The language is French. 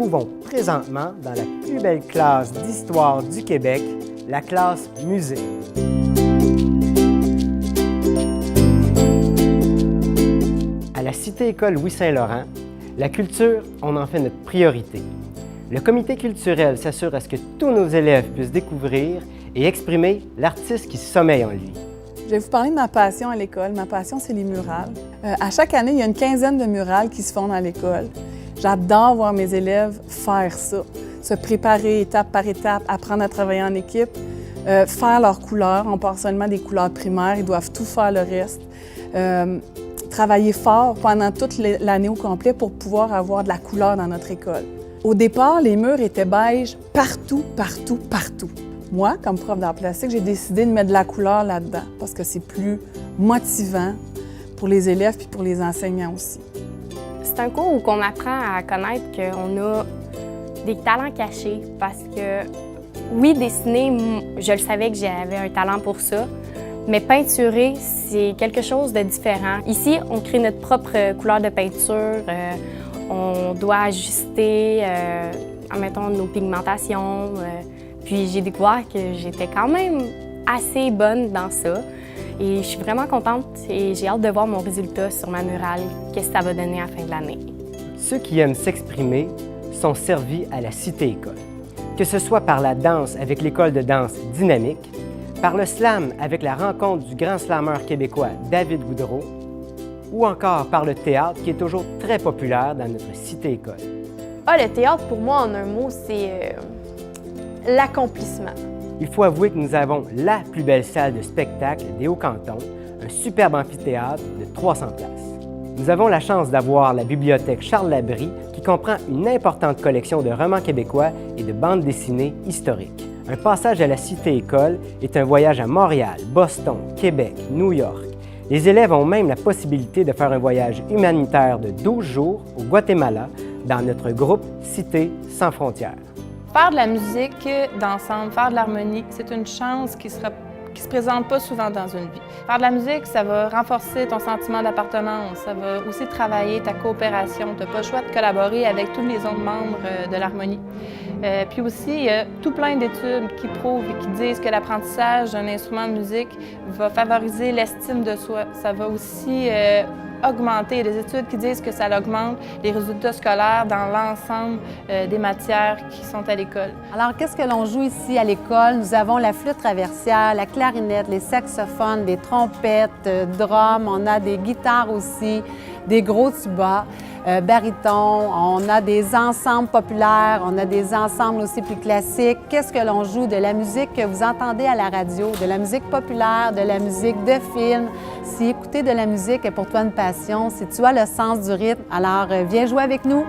trouvons présentement dans la plus belle classe d'histoire du Québec, la classe musée. À la Cité-École Louis-Saint-Laurent, la culture, on en fait notre priorité. Le comité culturel s'assure à ce que tous nos élèves puissent découvrir et exprimer l'artiste qui sommeille en lui. Je vais vous parler de ma passion à l'école. Ma passion, c'est les murales. À chaque année, il y a une quinzaine de murales qui se font dans l'école. J'adore voir mes élèves faire ça, se préparer étape par étape, apprendre à travailler en équipe, faire leurs couleurs. On part seulement des couleurs primaires, ils doivent tout faire le reste. Travailler fort pendant toute l'année au complet pour pouvoir avoir de la couleur dans notre école. Au départ, les murs étaient beiges partout, partout, partout. Moi, comme prof d'art plastique, j'ai décidé de mettre de la couleur là-dedans parce que c'est plus motivant pour les élèves puis pour les enseignants aussi. C'est un cours où on apprend à connaître qu'on a des talents cachés parce que, oui, dessiner, je le savais que j'avais un talent pour ça, mais peinturer, c'est quelque chose de différent. Ici, on crée notre propre couleur de peinture, on doit ajuster, admettons, nos pigmentations. Puis j'ai découvert que j'étais quand même assez bonne dans ça. Et je suis vraiment contente et j'ai hâte de voir mon résultat sur ma murale, qu'est-ce que ça va donner à la fin de l'année. Ceux qui aiment s'exprimer sont servis à la Cité-École. Que ce soit par la danse avec l'école de danse Dynamique, par le slam avec la rencontre du grand slameur québécois David Goudreau, ou encore par le théâtre qui est toujours très populaire dans notre Cité-École. Le théâtre, pour moi, en un mot, c'est l'accomplissement. Il faut avouer que nous avons la plus belle salle de spectacle des Hauts-Cantons, un superbe amphithéâtre de 300 places. Nous avons la chance d'avoir la bibliothèque Charles Labrie qui comprend une importante collection de romans québécois et de bandes dessinées historiques. Un passage à la Cité-École est un voyage à Montréal, Boston, Québec, New York. Les élèves ont même la possibilité de faire un voyage humanitaire de 12 jours au Guatemala dans notre groupe Cité sans frontières. Faire de la musique d'ensemble, faire de l'harmonie, c'est une chance qui se présente pas souvent dans une vie. Faire de la musique, ça va renforcer ton sentiment d'appartenance, ça va aussi travailler ta coopération. Tu n'as pas le choix de collaborer avec tous les autres membres de l'harmonie. Puis aussi, il y a tout plein d'études qui prouvent et qui disent que l'apprentissage d'un instrument de musique va favoriser l'estime de soi. Ça va aussi augmenter. Il y a des études qui disent que ça augmente les résultats scolaires dans l'ensemble des matières qui sont à l'école. Alors, qu'est-ce que l'on joue ici à l'école? Nous avons la flûte traversière, la clarinette, les saxophones, des trompettes, drums, on a des guitares aussi, des gros tubas, baryton, on a des ensembles populaires, on a des ensembles aussi plus classiques. Qu'est-ce que l'on joue? De la musique que vous entendez à la radio, de la musique populaire, de la musique de film. Si écouter de la musique est pour toi une passion, si tu as le sens du rythme, alors viens jouer avec nous.